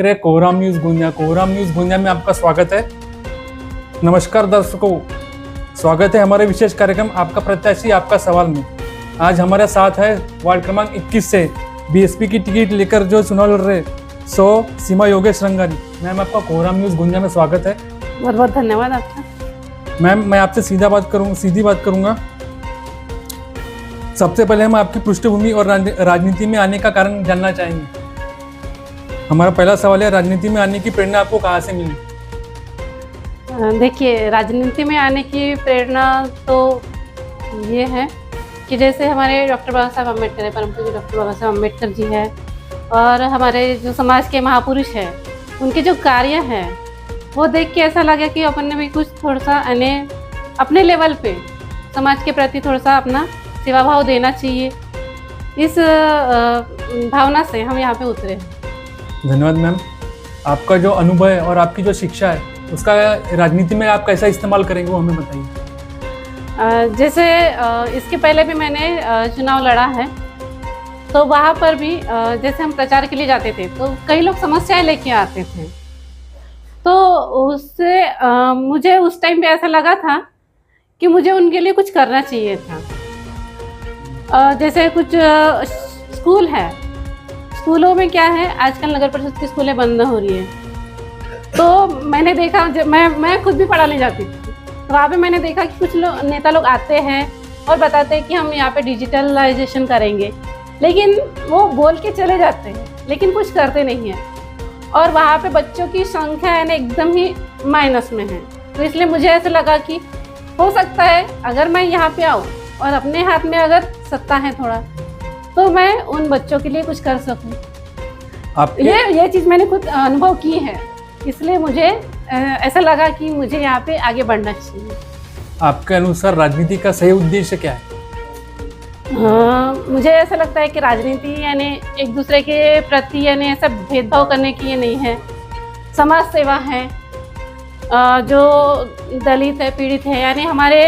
देख रहे कोहराम न्यूज़ गोंदिया। कोहराम न्यूज़ गोंदिया में आपका स्वागत है। नमस्कार दर्शकों, स्वागत है हमारे विशेष कार्यक्रम आपका प्रत्याशी आपका सवाल में। आज हमारे साथ है वार्ड क्रमांक 21 से बीएसपी की टिकट लेकर जो चुनाव लड़ रहे सीमा योगेश रंगानी। मैम, आपका कोहराम न्यूज़ गोंदिया में स्वागत है। बहुत बहुत धन्यवाद आपका। मैम, मैं आपसे सीधी बात करूंगा। सबसे पहले हम आपकी पृष्ठभूमि और राजनीति में आने का कारण जानना चाहेंगे। हमारा पहला सवाल है, राजनीति में आने की प्रेरणा आपको कहाँ से मिली? देखिए, राजनीति में आने की प्रेरणा तो ये है कि जैसे हमारे डॉक्टर बाबा साहब अम्बेडकर है, परम पूज्य डॉक्टर बाबा साहब अम्बेडकर जी है, और हमारे जो समाज के महापुरुष हैं, उनके जो कार्य हैं वो देख के ऐसा लगा कि अपन ने भी कुछ थोड़ा सा अपने लेवल पे समाज के प्रति थोड़ा सा अपना सेवा भाव देना चाहिए। इस भावना से हम यहाँ पे उतरे हैं। धन्यवाद मैम। आपका जो अनुभव है और आपकी जो शिक्षा है उसका राजनीति में आप कैसा इस्तेमाल करेंगे वो हमें बताइए। जैसे इसके पहले भी मैंने चुनाव लड़ा है, तो वहाँ पर भी जैसे हम प्रचार के लिए जाते थे तो कई लोग समस्याएं लेके आते थे, तो उससे मुझे उस टाइम पे ऐसा लगा था कि मुझे उनके लिए कुछ करना चाहिए था। जैसे कुछ स्कूल है, स्कूलों में क्या है, आजकल नगर परिषद की स्कूलें बंद हो रही है, तो मैंने देखा, जब मैं खुद भी पढ़ाने जाती थी, तो वहाँ पे मैंने देखा कि कुछ नेता लोग आते हैं और बताते हैं कि हम यहाँ पे डिजिटलाइजेशन करेंगे, लेकिन वो बोल के चले जाते हैं लेकिन कुछ करते नहीं हैं, और वहाँ पे बच्चों की संख्या है ना एकदम ही माइनस में है। तो इसलिए मुझे ऐसा लगा कि हो सकता है अगर मैं यहाँ पे आऊँ और अपने हाथ में अगर सत्ता है थोड़ा, तो मैं उन बच्चों के लिए कुछ कर सकूं। ये चीज़ मैंने खुद अनुभव की है, इसलिए मुझे ऐसा लगा कि मुझे यहाँ पे आगे बढ़ना चाहिए। आपके अनुसार राजनीति का सही उद्देश्य क्या है? मुझे ऐसा लगता है कि राजनीति यानी एक दूसरे के प्रति यानी ऐसा भेदभाव करने की ये नहीं है। समाज सेवा है, जो दलित है, पीड़ित है, यानी हमारे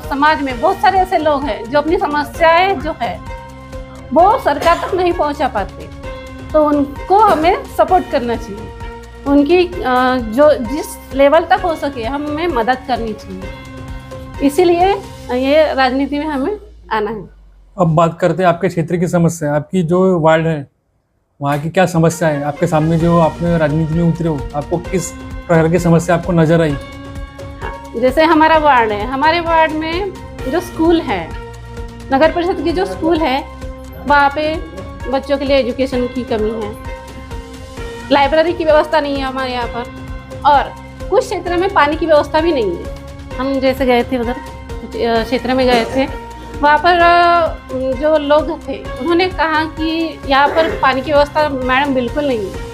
समाज में बहुत सारे ऐसे लोग हैं जो अपनी समस्याएं जो है वो सरकार तक नहीं पहुंचा पाते, तो उनको हमें सपोर्ट करना चाहिए। उनकी जो जिस लेवल तक हो सके हमें मदद करनी चाहिए, इसीलिए ये राजनीति में हमें आना है। अब बात करते हैं आपके क्षेत्र की समस्या। आपकी जो वार्ड है वहाँ की क्या समस्या है? आपके सामने जो आपने राजनीति में उतरे हो, आपको किस प्रकार की समस्या आपको नजर आई? जैसे हमारा वार्ड है, हमारे वार्ड में जो स्कूल है, नगर परिषद की जो स्कूल है, वहाँ पे बच्चों के लिए एजुकेशन की कमी है, लाइब्रेरी की व्यवस्था नहीं है हमारे यहाँ पर, और कुछ क्षेत्र में पानी की व्यवस्था भी नहीं है। हम जैसे गए थे उधर क्षेत्र में गए थे, वहाँ पर जो लोग थे उन्होंने कहा कि यहाँ पर पानी की व्यवस्था मैडम बिल्कुल नहीं है।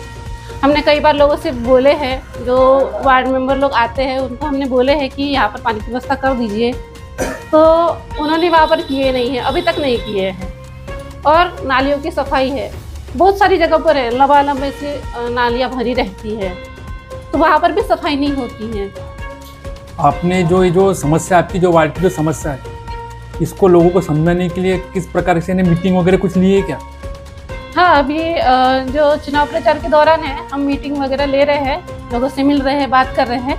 हमने कई बार लोगों से बोले हैं, जो वार्ड मेंबर लोग आते हैं उनको हमने बोले हैं कि यहाँ पर पानी की व्यवस्था कर दीजिए, तो उन्होंने वहाँ पर किए नहीं है, अभी तक नहीं किए हैं। और नालियों की सफाई है, बहुत सारी जगह पर है, लबालब से नालियाँ भरी रहती है, तो वहाँ पर भी सफाई नहीं होती है। आपने जो समस्या, आपकी जो वार्ड की जो समस्या है, इसको लोगों को समझाने के लिए किस प्रकार से मीटिंग वगैरह कुछ लिए है क्या? हाँ, अभी जो चुनाव प्रचार के दौरान है, हम मीटिंग वगैरह ले रहे हैं, लोगों से मिल रहे हैं, बात कर रहे हैं,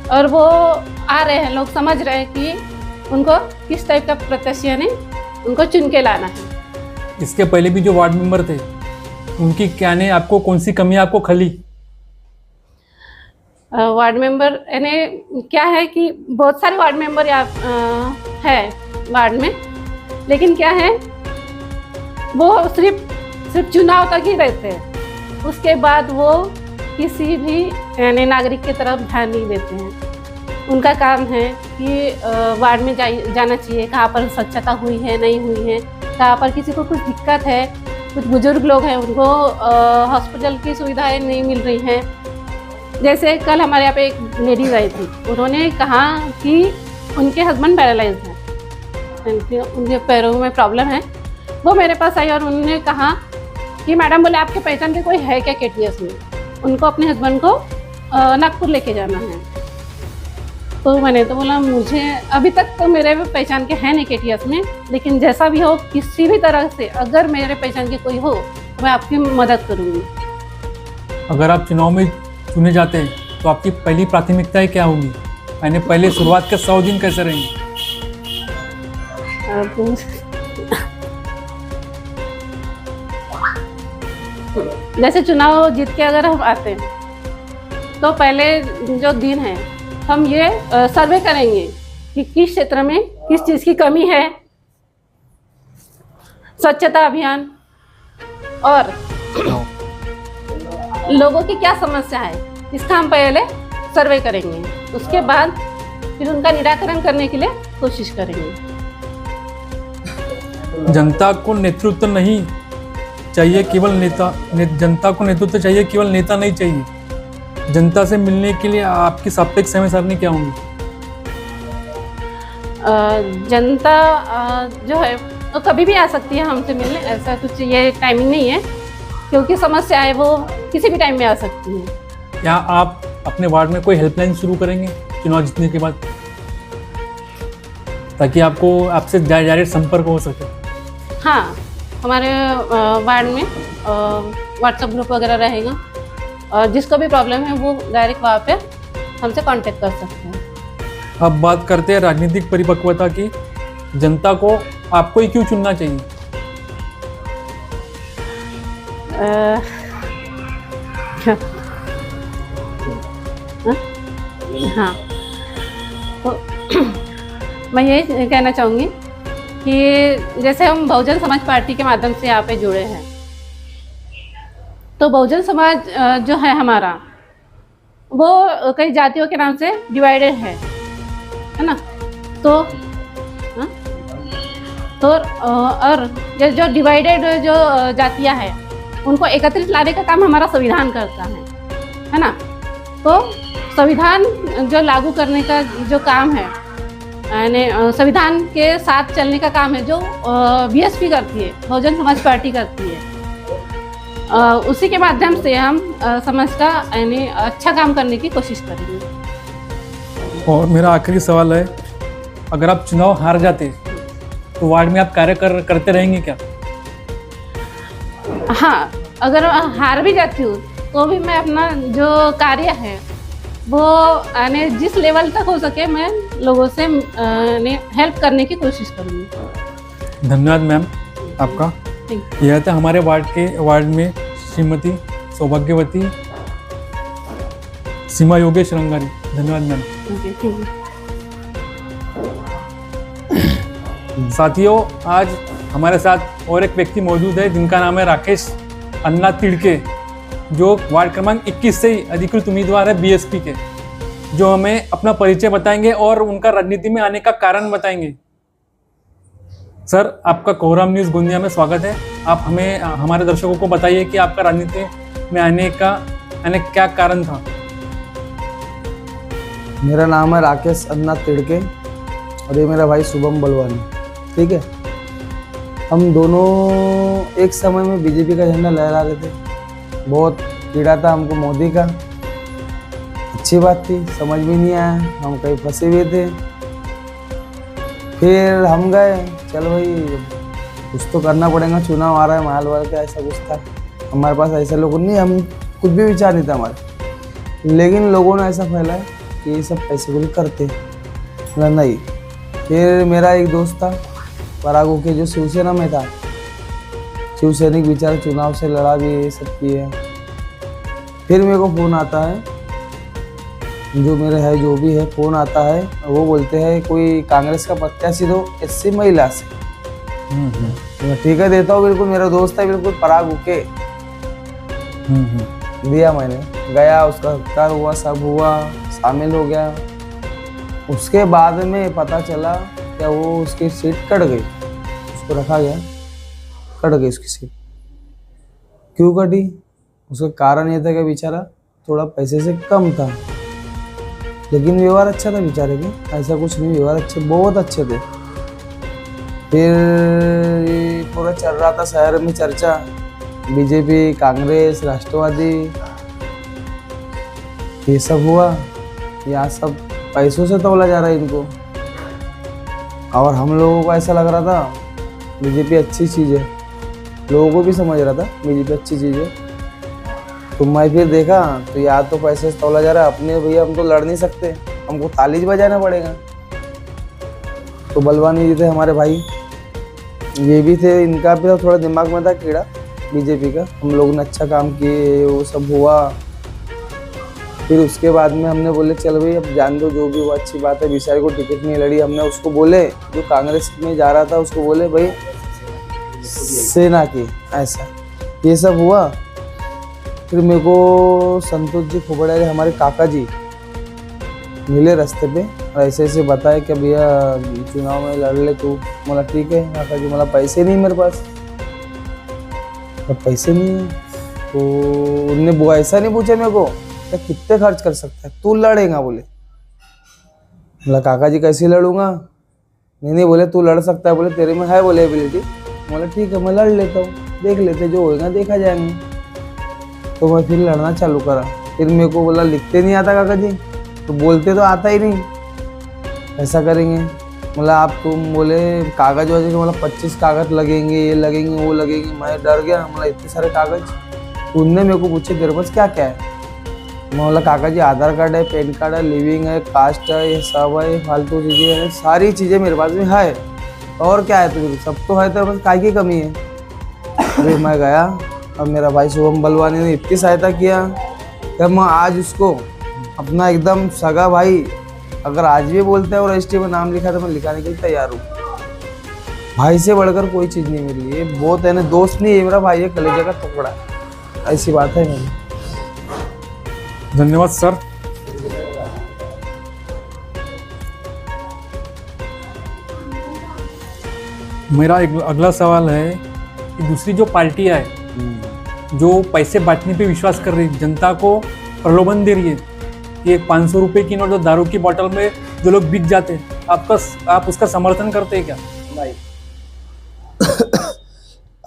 और वो आ रहे हैं, लोग समझ रहे हैं कि उनको किस टाइप का प्रत्याशी यानी उनको चुन के लाना है। इसके पहले भी जो वार्ड मेंबर थे उनकी क्या ने आपको कौन सी कमी आपको खली? वार्ड मेंबर यानी क्या है कि बहुत सारे वार्ड मेंबर है वार्ड में, लेकिन क्या है वो सिर्फ चुनाव तक ही रहते हैं, उसके बाद वो किसी भी यानी नागरिक की तरफ ध्यान नहीं देते हैं। उनका काम है कि वार्ड में जाना चाहिए, कहाँ पर स्वच्छता हुई है नहीं हुई है, कहाँ पर किसी को कुछ दिक्कत है, कुछ बुजुर्ग लोग हैं उनको हॉस्पिटल की सुविधाएं नहीं मिल रही हैं। जैसे कल हमारे यहाँ पे एक लेडीज आई थी, उन्होंने कहा कि उनके हस्बैंड पैरालाइज हैं, उनके पैरों में प्रॉब्लम है। वो मेरे पास आई और उन्होंने कहा कि मैडम, बोले आपके पहचान के कोई है क्या केटीएस में? उनको अपने हस्बैंड को नागपुर लेके जाना है। तो मैंने तो बोला, मुझे अभी तक तो मेरे पहचान के हैं नहीं केटीएस में, लेकिन जैसा भी हो, किसी भी तरह से अगर मेरे पहचान के कोई हो तो मैं आपकी मदद करूँगी। अगर आप चुनाव में चुने जाते हैं तो आपकी पहली प्राथमिकताएं क्या होंगी? यानी पहले शुरुआत के 100 दिन कैसे रहेंगे? जैसे चुनाव जीत के अगर हम आते हैं तो पहले जो दिन है हम ये सर्वे करेंगे कि किस क्षेत्र में किस चीज़ की कमी है, स्वच्छता अभियान और लोगों की क्या समस्या है, इसका हम पहले सर्वे करेंगे। उसके बाद फिर उनका निराकरण करने के लिए कोशिश करेंगे। जनता को नेतृत्व नहीं चाहिए केवल नेता जनता को नेतृत्व चाहिए केवल नेता नहीं चाहिए। जनता से मिलने के लिए आपकी साप्ताहिक समय सारणी क्या होंगी? जनता जो है वो कभी भी आ सकती है हमसे मिलने, ऐसा कुछ ये टाइमिंग नहीं है, क्योंकि समस्या है वो किसी भी टाइम में आ सकती है। क्या आप अपने वार्ड में कोई हेल्पलाइन शुरू करेंगे चुनाव जीतने के बाद, ताकि आपसे डायरेक्ट संपर्क हो सके? हाँ, हमारे वार्ड में व्हाट्सएप ग्रुप वगैरह रहेगा और जिसको भी प्रॉब्लम है वो डायरेक्ट वहाँ पे हमसे कांटेक्ट कर सकते हैं। अब बात करते हैं राजनीतिक परिपक्वता की। जनता को आपको ही क्यों चुनना चाहिए? हाँ, तो मैं यही कहना चाहूँगी कि जैसे हम बहुजन समाज पार्टी के माध्यम से यहाँ पे जुड़े हैं, तो बहुजन समाज जो है हमारा वो कई जातियों के नाम से डिवाइडेड है ना। तो हाँ, तो और जो डिवाइडेड जो जातियाँ हैं उनको एकत्रित लाने का काम हमारा संविधान करता है ना। तो संविधान जो लागू करने का जो काम है, यानी संविधान के साथ चलने का काम है जो बीएसपी करती है, बहुजन समाज पार्टी करती है। उसी के माध्यम से हम समाज का यानी अच्छा काम करने की कोशिश करेंगे। और मेरा आखिरी सवाल है, अगर आप चुनाव हार जाते तो वार्ड में आप कार्य करते रहेंगे क्या? हाँ, अगर हार भी जाती हूँ तो भी मैं अपना जो कार्य है वो यानी जिस लेवल तक हो सके मैं लोगों से हेल्प करने की कोशिश करूँगी। धन्यवाद मैम आपका। यह था हमारे वार्ड में श्रीमती सौभाग्यवती सीमा योगेश रंगारी। धन्यवाद मैम। साथियों, आज हमारे साथ और एक व्यक्ति मौजूद है जिनका नाम है राकेश अन्ना तिड़के, जो वार्ड क्रमांक 21 से ही अधिकृत उम्मीदवार है बीएसपी के, जो हमें अपना परिचय बताएंगे और उनका राजनीति में आने का कारण बताएंगे। सर, आपका कोहराम न्यूज़ गोंदिया में स्वागत है। आप हमें हमारे दर्शकों को बताइए कि आपका राजनीति में आने का क्या कारण था? मेरा नाम है राकेश अन्ना तिड़के और ये मेरा भाई शुभम बलवानी। ठीक है, हम दोनों एक समय में बीजेपी का झंडा लहरा रहे थे। बहुत कीड़ा था हमको मोदी का, अच्छी बात थी, समझ में नहीं आया, हम कहीं फंसे हुए थे। फिर हम गए, चल भाई कुछ तो करना पड़ेगा, चुनाव आ रहा है, माल वाल का ऐसा कुछ था। हमारे पास ऐसे लोग नहीं, हम कुछ भी विचार नहीं था हमारे, लेकिन लोगों ने ऐसा फैलाया कि ये सब पैसे बिल करते नहीं। फिर मेरा एक दोस्त था पराग होके, जो शिवसेना में था, शिवसैनिक बेचारा चुनाव से लड़ा भी, ये सब किए। फिर मेरे को फ़ोन आता है, जो मेरे है जो भी है, फ़ोन आता है, वो बोलते हैं कोई कांग्रेस का प्रत्याशी दो एससी महिला से। ठीक है, देता हूँ, बिल्कुल मेरा दोस्त है, बिल्कुल पराग होके दिया मैंने। गया, उसका हत्यार हुआ, सब हुआ, शामिल हो गया। उसके बाद में पता चला क्या वो उसकी सीट कट गई, उसको रखा गया, कट गई उसकी सीट। क्यों कटी? उसका कारण ये था कि बेचारा थोड़ा पैसे से कम था, लेकिन व्यवहार अच्छा था बेचारे के, ऐसा कुछ नहीं, व्यवहार अच्छे, बहुत अच्छे थे। फिर ये पूरा चल रहा था शहर में चर्चा, बीजेपी, कांग्रेस, राष्ट्रवादी, ये सब हुआ। यहाँ सब पैसों से तोला जा रहा है इनको, और हम लोगों को ऐसा लग रहा था बीजेपी अच्छी चीज़ है, लोगों को भी समझ रहा था बीजेपी अच्छी चीज़ है। तो मैं फिर देखा तो यहाँ तो पैसे से तौला जा रहा है, अपने भैया हम तो लड़ नहीं सकते, हमको ताली बजाना पड़ेगा। तो बलवानी जी थे हमारे भाई, ये भी थे, इनका भी थोड़ा दिमाग में था कीड़ा बीजेपी का। हम लोग ने अच्छा काम किए, वो सब हुआ। फिर उसके बाद में हमने बोले चल भाई अब जान दो, जो भी हुआ अच्छी बात है। बेचारे को टिकट नहीं लड़ी, हमने उसको बोले जो कांग्रेस में जा रहा था उसको बोले भाई सेना की, ऐसा ये सब हुआ। फिर मेरे को संतोष जी खोबड़े हमारे काका जी मिले रास्ते पे और ऐसे ऐसे बताया कि भैया चुनाव में लड़ ले तू। बोला ठीक है काका जी, बोला पैसे नहीं मेरे पास। तो पैसे नहीं है तो उनने वो ऐसा नहीं पूछा मेरे को कि कितने खर्च कर सकता है, तू लड़ेगा बोले। बोला काका जी कैसे लड़ूंगा? नहीं बोले तू लड़ सकता है, बोले तेरे में है बोले एबिलिटी। बोला ठीक है मैं लड़ लेता हूँ, देख लेते जो होएगा देखा जाएंगे। तो मैं फिर लड़ना चालू करा। फिर मेरे को बोला लिखते नहीं आता काका जी, तो बोलते तो आता ही नहीं, ऐसा करेंगे। बोला आप तुम बोले कागज वागज, बोला 25 कागज लगेंगे, ये लगेंगे वो लगेंगे। मैं डर गया, बोला इतने सारे कागज। उनने मेरे को पूछे तेरे पास क्या क्या है? मैं बोला काका जी आधार कार्ड है, पैन कार्ड है, लिविंग है, कास्ट है, ये सब है, फालतू चीज़ें हैं, सारी चीज़ें मेरे पास में है। और क्या है तुझे? सब तो है, तो बस काय की कमी है। फिर मैं गया, अब मेरा भाई शुभम बलवानी ने इतनी सहायता किया कि मैं आज उसको अपना एकदम सगा भाई, अगर आज भी बोलते हैं और रजिस्ट्री में नाम लिखा तो मैं लिखाने के लिए तैयार हूँ। भाई से बढ़कर कोई चीज़ नहीं मिली, ये बहुत है ना, दोस्त नहीं है मेरा भाई, है कलेजे का टुकड़ा, ऐसी बात है मेरी। धन्यवाद सर। मेरा अगला सवाल है कि दूसरी जो पार्टियां है जो पैसे बांटने पे विश्वास कर रही, जनता को प्रलोभन दे रही है कि 500 रुपये की नोट जो दारू की बोतल में जो लोग बिक जाते हैं, आप उसका समर्थन करते हैं क्या? नहीं।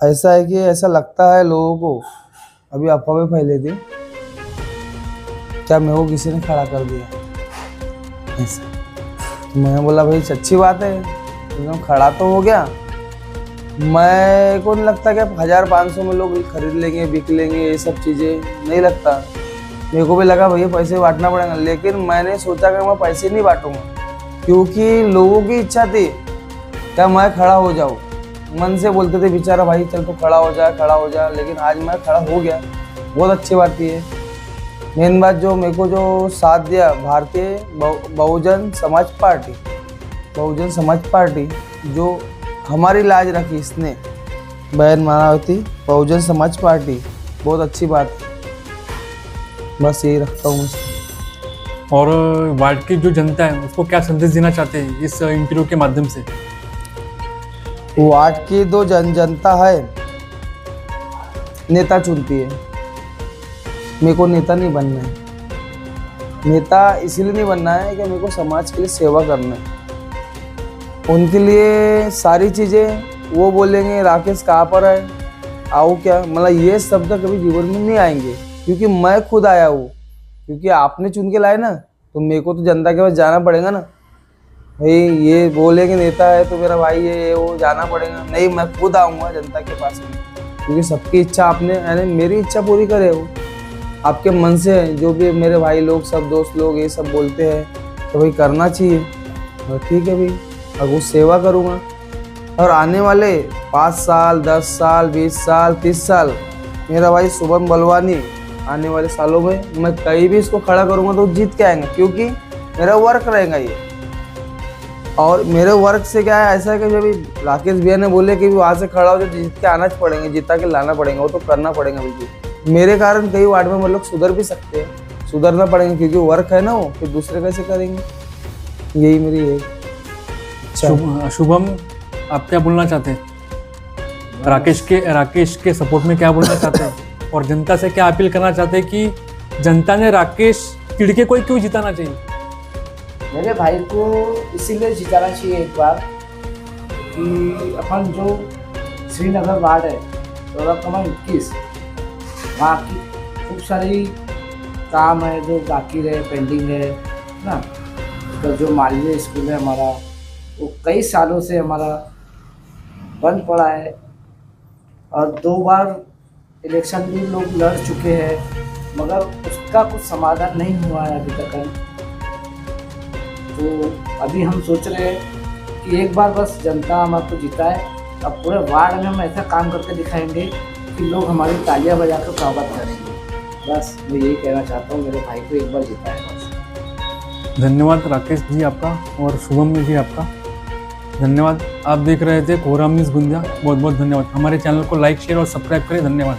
ऐसा है कि ऐसा लगता है लोगों को, अभी अफवाह में फैले थी क्या मैं वो किसी ने खड़ा कर दिया ऐसा। तो मैं बोला भाई अच्छी बात है, एकदम खड़ा तो हो गया। मैं को नहीं लगता कि 1500 में लोग खरीद लेंगे, बिक लेंगे, ये सब चीज़ें नहीं लगता। मेरे को भी लगा भैया पैसे बांटना पड़ेगा, लेकिन मैंने सोचा कि मैं पैसे नहीं बांटूंगा, क्योंकि लोगों की इच्छा थी क्या मैं खड़ा हो जाऊँ। मन से बोलते थे बेचारा भाई चल तो खड़ा हो जा, लेकिन आज मैं खड़ा हो गया, बहुत अच्छी बात थी। मेन बात जो मेरे को जो साथ दिया भारतीय बहुजन समाज पार्टी जो हमारी लाज रखी, इसने बहन मायावती बहुजन समाज पार्टी, बहुत अच्छी बात है। बस यही रखता हूँ मैं। और वार्ड की जो जनता है उसको क्या संदेश देना चाहते हैं इस इंटरव्यू के माध्यम से? वार्ड की जो जनता है नेता चुनती है, मेरे को नेता नहीं बनना है। नेता इसलिए नहीं बनना है कि मेरे को समाज के लिए सेवा करना है। उनके लिए सारी चीज़ें वो बोलेंगे राकेश कहाँ पर है, आओ क्या, मतलब ये शब्द कभी जीवन में नहीं आएंगे, क्योंकि मैं खुद आया हूँ। क्योंकि आपने चुन के लाए ना, तो मेरे को तो जनता के पास जाना पड़ेगा ना भाई। ये बोलेंगे नेता है तो मेरा भाई है, वो जाना पड़ेगा नहीं, मैं खुद आऊँगा जनता के पास में, क्योंकि सबकी इच्छा आपने यानी मेरी इच्छा पूरी करे हो आपके मन से। जो भी मेरे भाई लोग सब दोस्त लोग ये सब बोलते हैं तो भाई करना चाहिए, और ठीक है भाई अब वो सेवा करूँगा। और आने वाले 5 साल 10 साल 20 साल 30 साल मेरा भाई शुभम बलवानी आने वाले सालों में मैं कहीं भी इसको खड़ा करूँगा तो जीत के आएंगे, क्योंकि मेरा वर्क रहेगा ये। और मेरे वर्क से क्या है, ऐसा है कि जब राकेश भैया ने बोले कि वहाँ से खड़ा हो जाए, जीत के आना पड़ेंगे, जीता के लाना पड़ेगा, वो तो करना पड़ेगा बिल्कुल। मेरे कारण कई वार्ड में हम लोग सुधर भी सकते हैं, सुधरना पड़ेगा, क्योंकि वर्क है ना वो, फिर दूसरे कैसे करेंगे। यही मेरी है। शुभम आप क्या बोलना चाहते हैं? राकेश के सपोर्ट में क्या बोलना चाहते हैं, और जनता से क्या अपील करना चाहते हैं कि जनता ने राकेश तिड़के को क्यों जिताना चाहिए? मेरे भाई को इसीलिए जिताना चाहिए एक बार कि अपन जो श्रीनगर वार्ड है 14 वहाँ की खूब सारी काम है जो बाकी रहे, पेंडिंग है ना। तो जो मालवीय स्कूल है हमारा, वो कई सालों से हमारा बंद पड़ा है, और 2 बार इलेक्शन भी लोग लड़ चुके हैं, मगर उसका कुछ समाधान नहीं हुआ है अभी तक। तो अभी हम सोच रहे हैं कि एक बार बस जनता हम आपको जिताए, अब पूरे वार्ड में हम ऐसा काम करके दिखाएंगे कि लोग हमारी तालियां बजा कर स्वागत करेंगे। बस मैं यही कहना चाहता हूँ, मेरे भाई को एक बार जिताए बस। धन्यवाद राकेश जी आपका और शुभम जी आपका धन्यवाद। आप देख रहे थे कोहराम न्यूज़ गोंदिया। बहुत बहुत धन्यवाद। हमारे चैनल को लाइक शेयर और सब्सक्राइब करें। धन्यवाद।